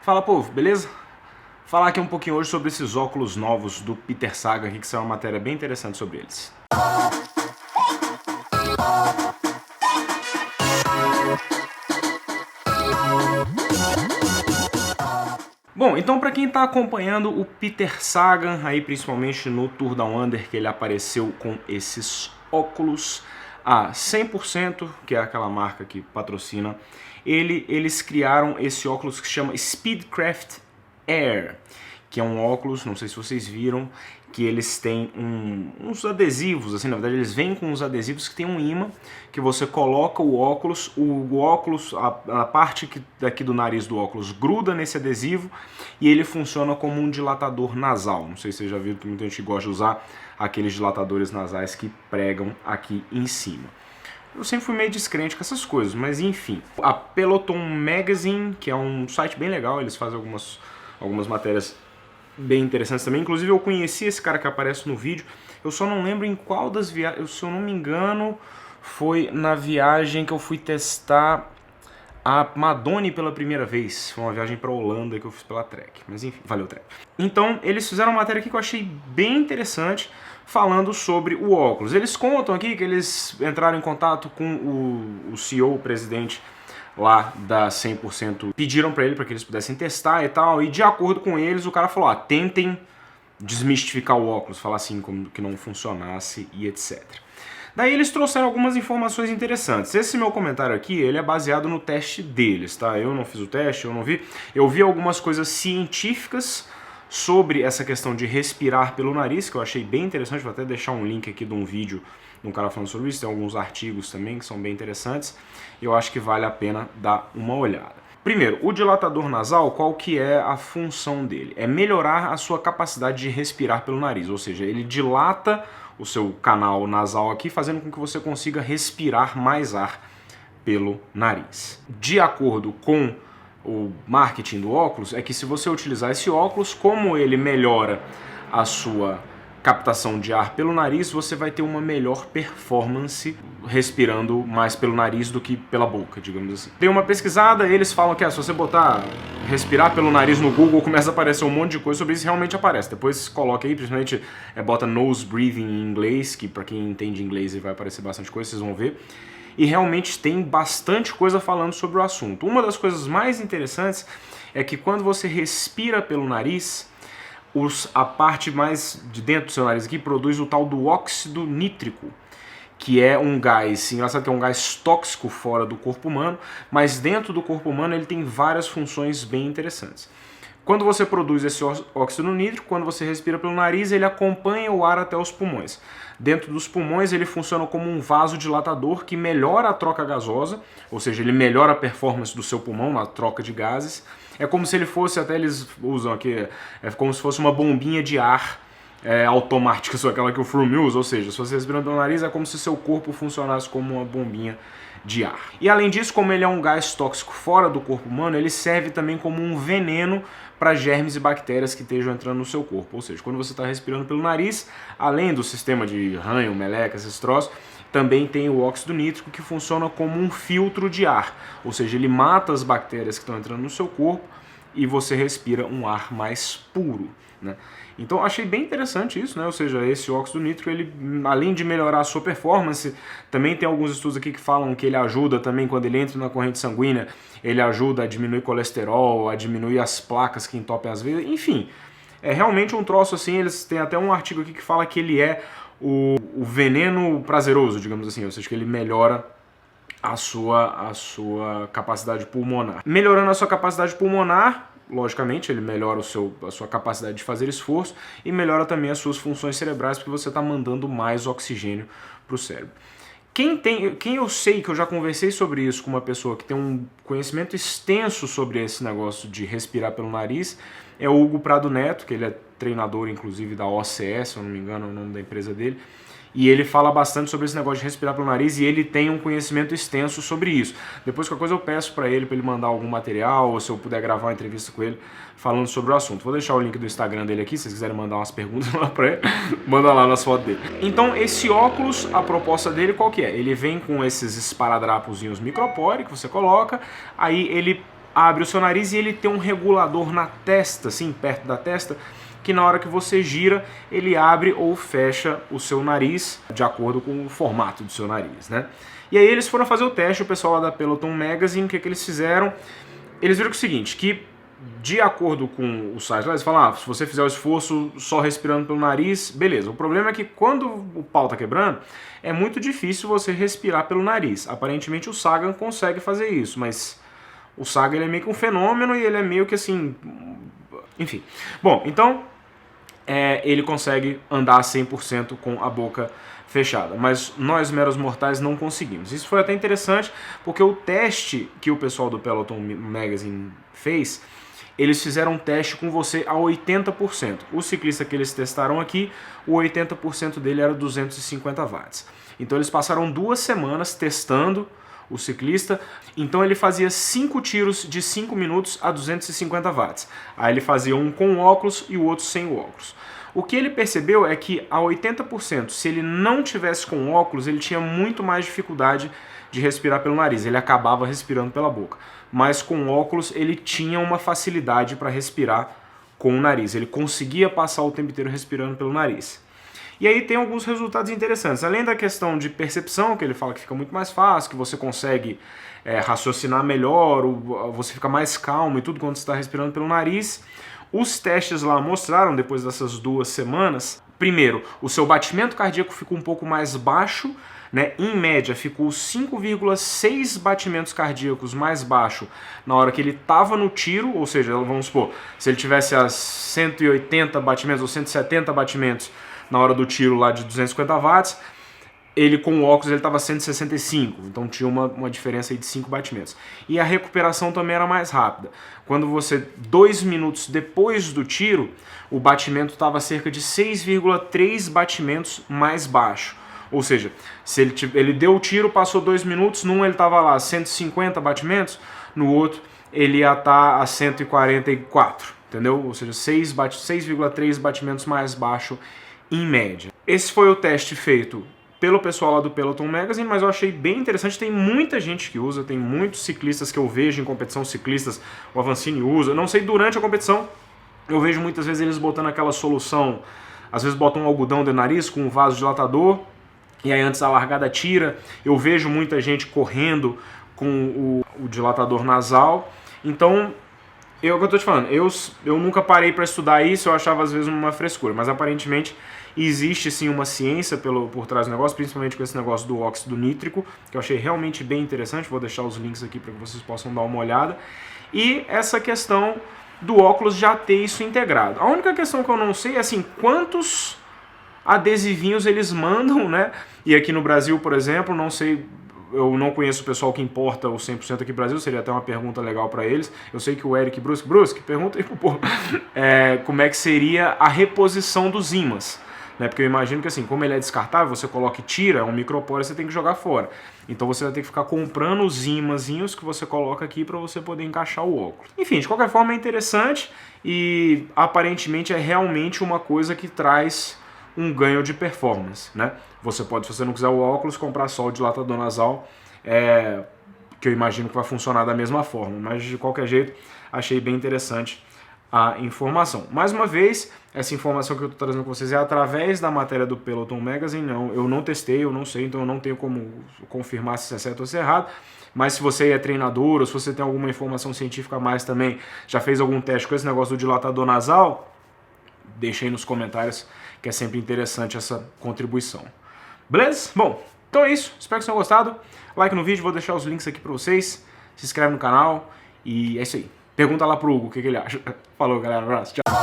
Fala, povo, beleza? Falar aqui um pouquinho hoje sobre esses óculos novos do Peter Sagan aqui, que são uma matéria bem interessante sobre eles. Bom, então para quem está acompanhando o Peter Sagan, aí principalmente no Tour Down Under, que ele apareceu com esses óculos, a 100%, que é aquela marca que patrocina, eles criaram esse óculos que se chama Speedcraft Air, que é um óculos, não sei se vocês viram, que eles têm uns adesivos, assim, na verdade eles vêm com uns adesivos que tem um ímã, que você coloca o óculos, a parte daqui do nariz do óculos gruda nesse adesivo e ele funciona como um dilatador nasal. Não sei se vocês já viram que muita gente gosta de usar aqueles dilatadores nasais que pregam aqui em cima. Eu sempre fui meio descrente com essas coisas, mas enfim. A Peloton Magazine, que é um site bem legal, eles fazem algumas matérias bem interessantes também. Inclusive eu conheci esse cara que aparece no vídeo, eu só não lembro em qual das viagens, se eu não me engano, foi na viagem que eu fui testar a Madone pela primeira vez. Foi uma viagem para Holanda que eu fiz pela Trek, mas enfim, valeu Trek. Então eles fizeram uma matéria aqui que eu achei bem interessante, falando sobre o óculos. Eles contam aqui que eles entraram em contato com o CEO, o presidente lá da 100%, pediram para ele para que eles pudessem testar e tal, e de acordo com eles o cara falou, tentem desmistificar o óculos, falar assim como que não funcionasse e etc. Daí eles trouxeram algumas informações interessantes. Esse meu comentário aqui, ele é baseado no teste deles, tá? Eu não fiz o teste, eu não vi. Eu vi algumas coisas científicas sobre essa questão de respirar pelo nariz, que eu achei bem interessante, vou até deixar um link aqui de um vídeo de um cara falando sobre isso, tem alguns artigos também que são bem interessantes, e eu acho que vale a pena dar uma olhada. Primeiro, o dilatador nasal, qual que é a função dele? É melhorar a sua capacidade de respirar pelo nariz, ou seja, ele dilata o seu canal nasal aqui, fazendo com que você consiga respirar mais ar pelo nariz. De acordo com o marketing do óculos, é que se você utilizar esse óculos, como ele melhora a sua captação de ar pelo nariz, você vai ter uma melhor performance respirando mais pelo nariz do que pela boca, digamos assim. Tem uma pesquisada, eles falam que se você botar respirar pelo nariz no Google, começa a aparecer um monte de coisa sobre isso, realmente aparece. Depois coloca aí, principalmente bota nose breathing em inglês, que para quem entende inglês vai aparecer bastante coisa, vocês vão ver. E realmente tem bastante coisa falando sobre o assunto. Uma das coisas mais interessantes é que quando você respira pelo nariz, a parte mais de dentro do seu nariz aqui produz o tal do óxido nítrico, que é um gás, engraçado que é um gás tóxico fora do corpo humano, mas dentro do corpo humano ele tem várias funções bem interessantes. Quando você produz esse óxido nítrico, quando você respira pelo nariz, ele acompanha o ar até os pulmões. Dentro dos pulmões ele funciona como um vasodilatador que melhora a troca gasosa, ou seja, ele melhora a performance do seu pulmão na troca de gases. É como se ele fosse, até eles usam aqui, é como se fosse uma bombinha de ar automática, só aquela que o Froome usa, ou seja, se você respira pelo nariz é como se seu corpo funcionasse como uma bombinha de ar. E além disso, como ele é um gás tóxico fora do corpo humano, ele serve também como um veneno para germes e bactérias que estejam entrando no seu corpo. Ou seja, quando você está respirando pelo nariz, além do sistema de ranho, meleca, esses troços, também tem o óxido nítrico que funciona como um filtro de ar. Ou seja, ele mata as bactérias que estão entrando no seu corpo e você respira um ar mais puro, né? Então achei bem interessante isso, né? Ou seja, esse óxido nítrico, ele, além de melhorar a sua performance, também tem alguns estudos aqui que falam que ele ajuda também quando ele entra na corrente sanguínea, ele ajuda a diminuir colesterol, a diminuir as placas que entopem as veias, enfim, é realmente um troço assim. Eles têm até um artigo aqui que fala que ele é o veneno prazeroso, digamos assim, ou seja, que ele melhora a sua capacidade pulmonar. Melhorando a sua capacidade pulmonar, logicamente, ele melhora a sua capacidade de fazer esforço e melhora também as suas funções cerebrais, porque você está mandando mais oxigênio para o cérebro. Quem eu sei que eu já conversei sobre isso com uma pessoa que tem um conhecimento extenso sobre esse negócio de respirar pelo nariz é o Hugo Prado Neto, que ele é treinador inclusive da OCS, se eu não me engano é o nome da empresa dele. E ele fala bastante sobre esse negócio de respirar pelo nariz e ele tem um conhecimento extenso sobre isso. Depois qualquer coisa eu peço para ele mandar algum material, ou se eu puder gravar uma entrevista com ele falando sobre o assunto. Vou deixar o link do Instagram dele aqui, se vocês quiserem mandar umas perguntas lá para ele, manda lá nas fotos dele. Então esse óculos, a proposta dele qual que é? Ele vem com esses esparadrapozinhos micropore que você coloca, aí ele abre o seu nariz e ele tem um regulador na testa, assim, perto da testa, que na hora que você gira, ele abre ou fecha o seu nariz, de acordo com o formato do seu nariz, né? E aí eles foram fazer o teste, o pessoal lá da Peloton Magazine, o que eles fizeram? Eles viram o seguinte, que de acordo com o site lá, eles falam, se você fizer o esforço só respirando pelo nariz, beleza. O problema é que quando o pau tá quebrando, é muito difícil você respirar pelo nariz. Aparentemente o Sagan consegue fazer isso, mas o Sagan ele é meio que um fenômeno e ele é meio que assim... Enfim. Bom, então... ele consegue andar 100% com a boca fechada, mas nós meros mortais não conseguimos. Isso foi até interessante, porque o teste que o pessoal do Peloton Magazine fez, eles fizeram um teste com você a 80%. O ciclista que eles testaram aqui, o 80% dele era 250 watts. Então eles passaram 2 semanas testando o ciclista, então ele fazia 5 tiros de 5 minutos a 250 watts. Aí ele fazia um com óculos e o outro sem o óculos. O que ele percebeu é que a 80%, se ele não tivesse com óculos, ele tinha muito mais dificuldade de respirar pelo nariz, ele acabava respirando pela boca. Mas com óculos ele tinha uma facilidade para respirar com o nariz, ele conseguia passar o tempo inteiro respirando pelo nariz. E aí tem alguns resultados interessantes. Além da questão de percepção, que ele fala que fica muito mais fácil, que você consegue raciocinar melhor, você fica mais calmo e tudo quando você está respirando pelo nariz. Os testes lá mostraram, depois dessas 2 semanas, primeiro, o seu batimento cardíaco ficou um pouco mais baixo, né? Em média ficou 5,6 batimentos cardíacos mais baixo na hora que ele estava no tiro, ou seja, vamos supor, se ele tivesse a 180 batimentos ou 170 batimentos na hora do tiro lá de 250 watts, ele com o óculos ele estava 165, então tinha uma diferença aí de 5 batimentos. E a recuperação também era mais rápida. Quando você, 2 minutos depois do tiro, o batimento estava cerca de 6,3 batimentos mais baixo. Ou seja, se ele deu o tiro, passou 2 minutos, num ele estava lá 150 batimentos, no outro ele ia estar a 144, entendeu? Ou seja, 6,3 batimentos mais baixo em média. Esse foi o teste feito pelo pessoal lá do Peloton Magazine, mas eu achei bem interessante, tem muita gente que usa, tem muitos ciclistas que eu vejo em competição, ciclistas, o Avancini usa, não sei, durante a competição, eu vejo muitas vezes eles botando aquela solução, às vezes botam um algodão de nariz com um vasodilatador, e aí antes da largada tira, eu vejo muita gente correndo com o dilatador nasal, então... É o que eu tô te falando, eu nunca parei para estudar isso, eu achava às vezes uma frescura, mas aparentemente existe sim uma ciência por trás do negócio, principalmente com esse negócio do óxido nítrico, que eu achei realmente bem interessante, vou deixar os links aqui para que vocês possam dar uma olhada, e essa questão do óculos já ter isso integrado. A única questão que eu não sei é assim, quantos adesivinhos eles mandam, né? E aqui no Brasil, por exemplo, não sei... Eu não conheço o pessoal que importa o 100% aqui no Brasil, seria até uma pergunta legal para eles. Eu sei que o Eric Brusque, pergunta aí pro povo, como é que seria a reposição dos ímãs, né? Porque eu imagino que assim, como ele é descartável, você coloca e tira, é um micropore, você tem que jogar fora. Então você vai ter que ficar comprando os ímãzinhos que você coloca aqui para você poder encaixar o óculos. Enfim, de qualquer forma é interessante e aparentemente é realmente uma coisa que traz um ganho de performance, né? Você pode, se você não quiser o óculos, comprar só o dilatador nasal, que eu imagino que vai funcionar da mesma forma, mas de qualquer jeito, achei bem interessante a informação. Mais uma vez, essa informação que eu estou trazendo com vocês é através da matéria do Peloton Magazine, eu não testei, eu não sei, então eu não tenho como confirmar se é certo ou se é errado, mas se você é treinador ou se você tem alguma informação científica a mais também, já fez algum teste com esse negócio do dilatador nasal, deixa aí nos comentários, que é sempre interessante essa contribuição. Beleza? Bom, então é isso. Espero que vocês tenham gostado. Like no vídeo, vou deixar os links aqui pra vocês. Se inscreve no canal e é isso aí. Pergunta lá pro Hugo o que ele acha. Falou, galera. Um abraço. Tchau.